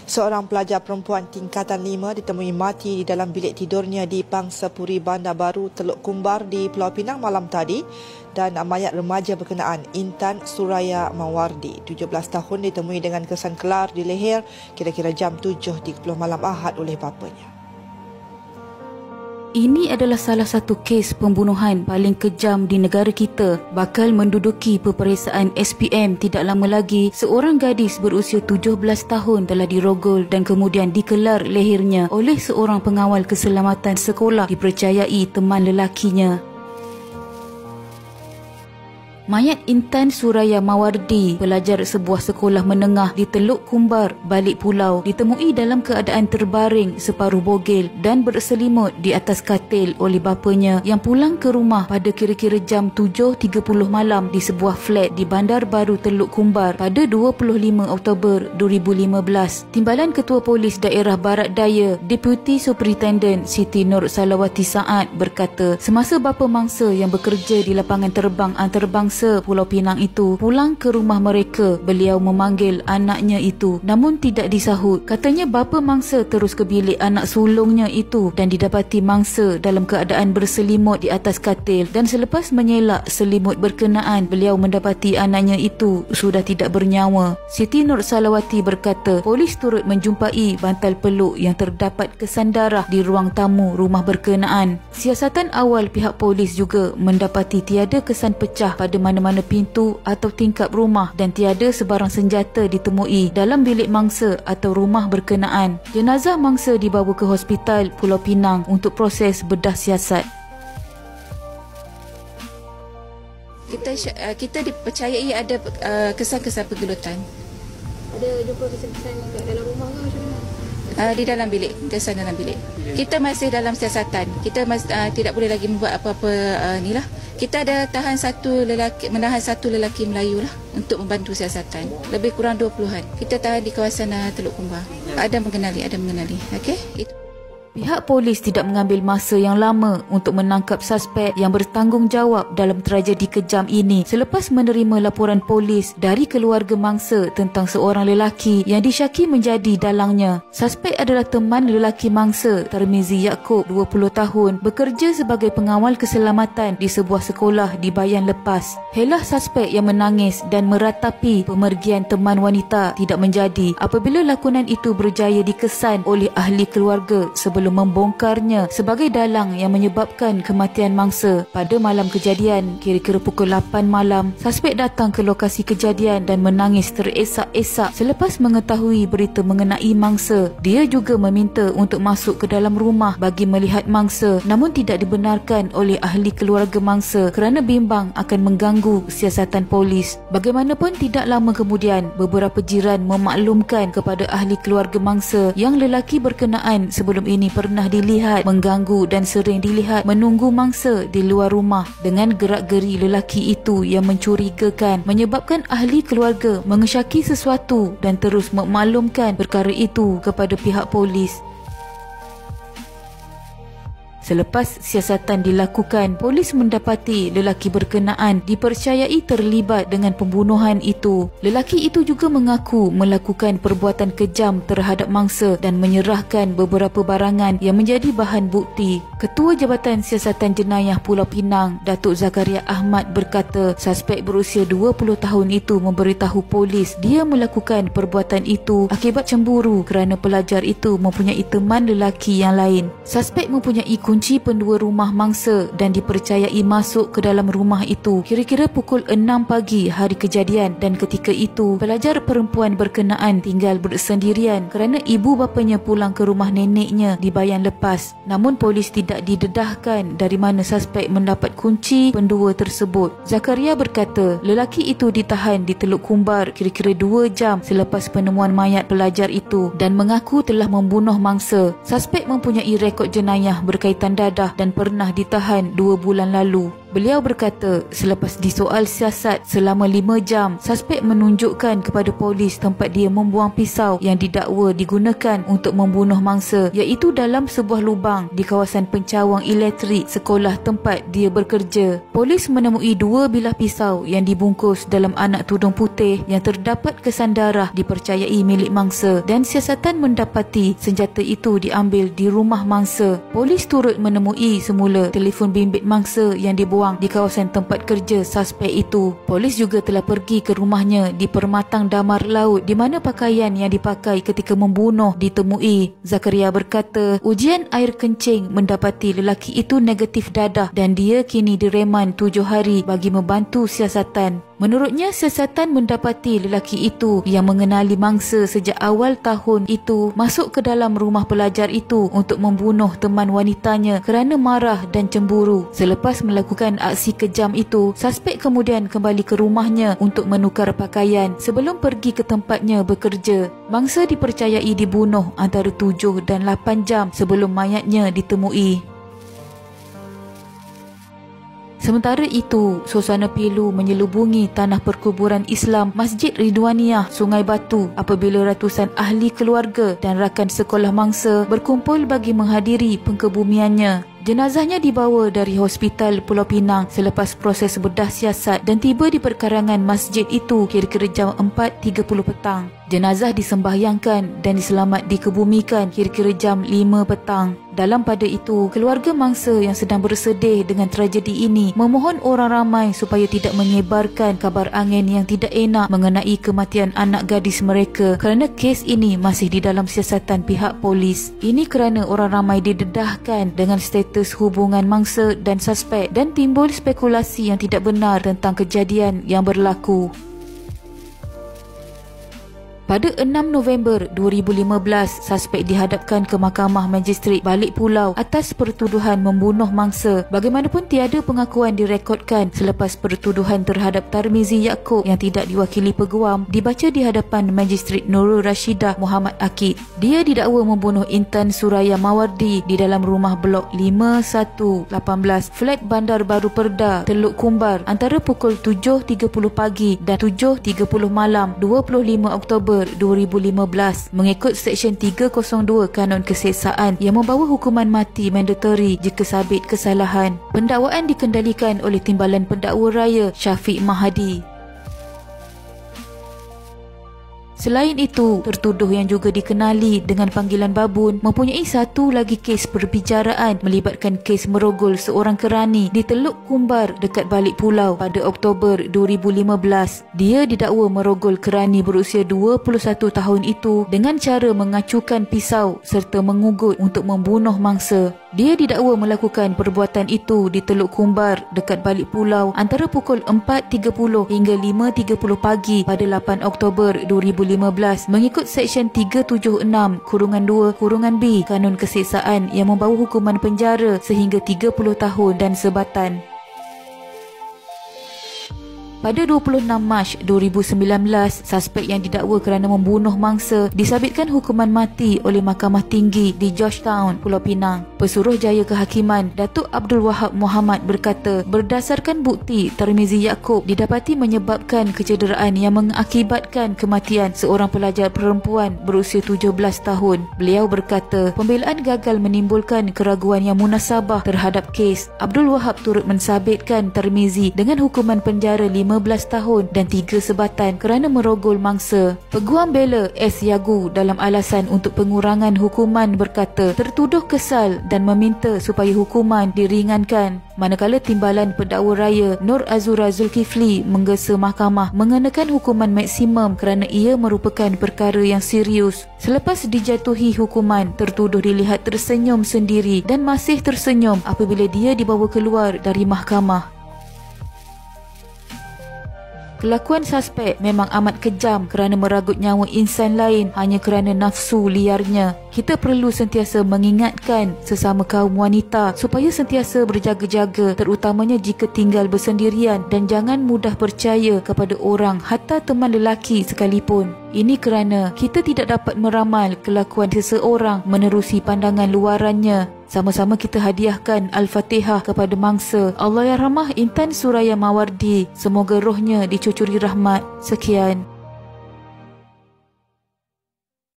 Seorang pelajar perempuan tingkatan 5 ditemui mati di dalam bilik tidurnya di Pangsapuri Bandar Baru, Teluk Kumbar di Pulau Pinang malam tadi, dan mayat remaja berkenaan Intan Suraya Mawardi, 17 tahun, ditemui dengan kesan kelar di leher kira-kira jam 7.30 malam Ahad oleh bapanya. Ini adalah salah satu kes pembunuhan paling kejam di negara kita. Bakal menduduki peperiksaan SPM tidak lama lagi, seorang gadis berusia 17 tahun telah dirogol dan kemudian dikelar lehernya oleh seorang pengawal keselamatan sekolah dipercayai teman lelakinya. Mayat Intan Suraya Mawardi, pelajar sebuah sekolah menengah di Teluk Kumbar, Balik Pulau, ditemui dalam keadaan terbaring separuh bogel dan berselimut di atas katil oleh bapanya yang pulang ke rumah pada kira-kira jam 7.30 malam di sebuah flat di Bandar Baru Teluk Kumbar pada 25 Oktober 2015. Timbalan Ketua Polis Daerah Barat Daya, Deputy Superintendent Siti Nur Salawati Saad berkata, semasa bapa mangsa yang bekerja di lapangan terbang antarabangsa Pulau Pinang itu pulang ke rumah mereka, beliau memanggil anaknya itu namun tidak disahut. Katanya bapa mangsa terus ke bilik anak sulungnya itu dan didapati mangsa dalam keadaan berselimut di atas katil, dan selepas menyelak selimut berkenaan, beliau mendapati anaknya itu sudah tidak bernyawa. Siti Nur Salawati berkata, polis turut menjumpai bantal peluk yang terdapat kesan darah di ruang tamu rumah berkenaan. Siasatan awal pihak polis juga mendapati tiada kesan pecah pada mana-mana pintu atau tingkap rumah dan tiada sebarang senjata ditemui dalam bilik mangsa atau rumah berkenaan. Jenazah mangsa dibawa ke Hospital Pulau Pinang untuk proses bedah siasat. Kita dipercayai ada kesan-kesan pergelutan. Ada jumpa kesan-kesan kat dalam rumah ke macam mana? Di dalam bilik, kesan dalam bilik. Kita masih dalam siasatan. Kita tidak boleh lagi membuat apa-apa inilah. Kita ada menahan satu lelaki Melayu lah untuk membantu siasatan. Lebih kurang 20-an. Kita tahan di kawasan Teluk Kumbar. Ada mengenali. Okey? Itu. Pihak polis tidak mengambil masa yang lama untuk menangkap suspek yang bertanggungjawab dalam tragedi kejam ini selepas menerima laporan polis dari keluarga mangsa tentang seorang lelaki yang disyaki menjadi dalangnya. Suspek adalah teman lelaki mangsa, Tarmizi Yaakob, 20 tahun, bekerja sebagai pengawal keselamatan di sebuah sekolah di Bayan Lepas. Helah suspek yang menangis dan meratapi pemergian teman wanita tidak menjadi apabila lakonan itu berjaya dikesan oleh ahli keluarga sebelum membongkarnya sebagai dalang yang menyebabkan kematian mangsa. Pada malam kejadian, kira-kira pukul 8 malam, suspek datang ke lokasi kejadian dan menangis teresak-esak selepas mengetahui berita mengenai mangsa. Dia juga meminta untuk masuk ke dalam rumah bagi melihat mangsa, namun tidak dibenarkan oleh ahli keluarga mangsa kerana bimbang akan mengganggu siasatan polis. Bagaimanapun tidak lama kemudian, beberapa jiran memaklumkan kepada ahli keluarga mangsa yang lelaki berkenaan sebelum ini pernah dilihat mengganggu dan sering dilihat menunggu mangsa di luar rumah dengan gerak-geri lelaki itu yang mencurigakan, menyebabkan ahli keluarga mengesyaki sesuatu dan terus memaklumkan perkara itu kepada pihak polis. Selepas siasatan dilakukan, polis mendapati lelaki berkenaan dipercayai terlibat dengan pembunuhan itu. Lelaki itu juga mengaku melakukan perbuatan kejam terhadap mangsa dan menyerahkan beberapa barangan yang menjadi bahan bukti. Ketua Jabatan Siasatan Jenayah Pulau Pinang, Datuk Zakaria Ahmad berkata, suspek berusia 20 tahun itu memberitahu polis dia melakukan perbuatan itu akibat cemburu kerana pelajar itu mempunyai teman lelaki yang lain. Suspek mempunyai kunci pendua rumah mangsa dan dipercayai masuk ke dalam rumah itu kira-kira pukul 6 pagi hari kejadian, dan ketika itu pelajar perempuan berkenaan tinggal bersendirian kerana ibu bapanya pulang ke rumah neneknya di Bayan Lepas. Namun polis tidak didedahkan dari mana suspek mendapat kunci pendua tersebut. Zakaria berkata, lelaki itu ditahan di Teluk Kumbar kira-kira 2 jam selepas penemuan mayat pelajar itu dan mengaku telah membunuh mangsa. Suspek mempunyai rekod jenayah berkaitan dadah dan pernah ditahan 2 bulan lalu. Beliau berkata, selepas disoal siasat selama 5 jam, suspek menunjukkan kepada polis tempat dia membuang pisau yang didakwa digunakan untuk membunuh mangsa, iaitu dalam sebuah lubang di kawasan pencawang elektrik sekolah tempat dia bekerja. Polis menemui 2 bilah pisau yang dibungkus dalam anak tudung putih yang terdapat kesan darah dipercayai milik mangsa, dan siasatan mendapati senjata itu diambil di rumah mangsa. Polis turut menemui semula telefon bimbit mangsa yang dibuang di kawasan tempat kerja suspek itu. Polis juga telah pergi ke rumahnya di Permatang Damar Laut di mana pakaian yang dipakai ketika membunuh ditemui. Zakaria berkata, ujian air kencing mendapati lelaki itu negatif dadah dan dia kini direman 7 hari bagi membantu siasatan. Menurutnya, siasatan mendapati lelaki itu yang mengenali mangsa sejak awal tahun itu masuk ke dalam rumah pelajar itu untuk membunuh teman wanitanya kerana marah dan cemburu. Selepas melakukan aksi kejam itu, suspek kemudian kembali ke rumahnya untuk menukar pakaian sebelum pergi ke tempatnya bekerja. Mangsa dipercayai dibunuh antara 7 dan 8 jam sebelum mayatnya ditemui. Sementara itu, suasana pilu menyelubungi tanah perkuburan Islam Masjid Ridwaniyah, Sungai Batu apabila ratusan ahli keluarga dan rakan sekolah mangsa berkumpul bagi menghadiri pengkebumiannya. Jenazahnya dibawa dari Hospital Pulau Pinang selepas proses bedah siasat dan tiba di perkarangan masjid itu kira-kira jam 4.30 petang. Jenazah disembahyangkan dan diselamat dikebumikan kira-kira jam 5 petang. Dalam pada itu, keluarga mangsa yang sedang bersedih dengan tragedi ini memohon orang ramai supaya tidak menyebarkan kabar angin yang tidak enak mengenai kematian anak gadis mereka kerana kes ini masih di dalam siasatan pihak polis. Ini kerana orang ramai didedahkan dengan status hubungan mangsa dan suspek dan timbul spekulasi yang tidak benar tentang kejadian yang berlaku. Pada 6 November 2015, suspek dihadapkan ke Mahkamah Magistrate Balik Pulau atas pertuduhan membunuh mangsa. Bagaimanapun tiada pengakuan direkodkan selepas pertuduhan terhadap Tarmizi Yaakob yang tidak diwakili peguam dibaca di hadapan Magistrate Nurul Rashidah Muhammad Akid. Dia didakwa membunuh Intan Suraya Mawardi di dalam rumah blok 5118 Flat Bandar Baru Perda, Teluk Kumbar antara pukul 7.30 pagi dan 7.30 malam 25 Oktober 2015 mengikut Seksyen 302 Kanun Keseksaan yang membawa hukuman mati mandatori jika sabit kesalahan. Pendakwaan dikendalikan oleh Timbalan Pendakwa Raya Syafiq Mahadi. Selain itu, tertuduh yang juga dikenali dengan panggilan Babun mempunyai satu lagi kes perbicaraan melibatkan kes merogol seorang kerani di Teluk Kumbar dekat Balik Pulau pada Oktober 2015. Dia didakwa merogol kerani berusia 21 tahun itu dengan cara mengacukan pisau serta mengugut untuk membunuh mangsa. Dia didakwa melakukan perbuatan itu di Teluk Kumbar dekat Balik Pulau antara pukul 4.30 hingga 5.30 pagi pada 8 Oktober 2015 mengikut Seksyen 376(2)(b) Kanun Keseksaan yang membawa hukuman penjara sehingga 30 tahun dan sebatan. Pada 26 Mac 2019, suspek yang didakwa kerana membunuh mangsa disabitkan hukuman mati oleh Mahkamah Tinggi di Georgetown, Pulau Pinang. Pesuruhjaya Kehakiman Datuk Abdul Wahab Muhammad berkata, berdasarkan bukti, Tarmizi Yaakob didapati menyebabkan kecederaan yang mengakibatkan kematian seorang pelajar perempuan berusia 17 tahun. Beliau berkata, pembelaan gagal menimbulkan keraguan yang munasabah terhadap kes. Abdul Wahab turut mensabitkan Tarmizi dengan hukuman penjara 15 tahun dan 3 sebatan kerana merogol mangsa. Peguam bela S. Yagu dalam alasan untuk pengurangan hukuman berkata, tertuduh kesal dan meminta supaya hukuman diringankan. Manakala Timbalan Pendakwa Raya Nur Azura Zulkifli menggesa mahkamah mengenakan hukuman maksimum kerana ia merupakan perkara yang serius. Selepas dijatuhi hukuman, tertuduh dilihat tersenyum sendiri dan masih tersenyum apabila dia dibawa keluar dari mahkamah. Kelakuan suspek memang amat kejam kerana meragut nyawa insan lain hanya kerana nafsu liarnya. Kita perlu sentiasa mengingatkan sesama kaum wanita supaya sentiasa berjaga-jaga, terutamanya jika tinggal bersendirian, dan jangan mudah percaya kepada orang, hatta teman lelaki sekalipun. Ini kerana kita tidak dapat meramal kelakuan seseorang menerusi pandangan luarannya. Sama-sama kita hadiahkan Al-Fatihah kepada mangsa. Allahyarhamah Intan Suraya Mawardi. Semoga rohnya dicucuri rahmat. Sekian.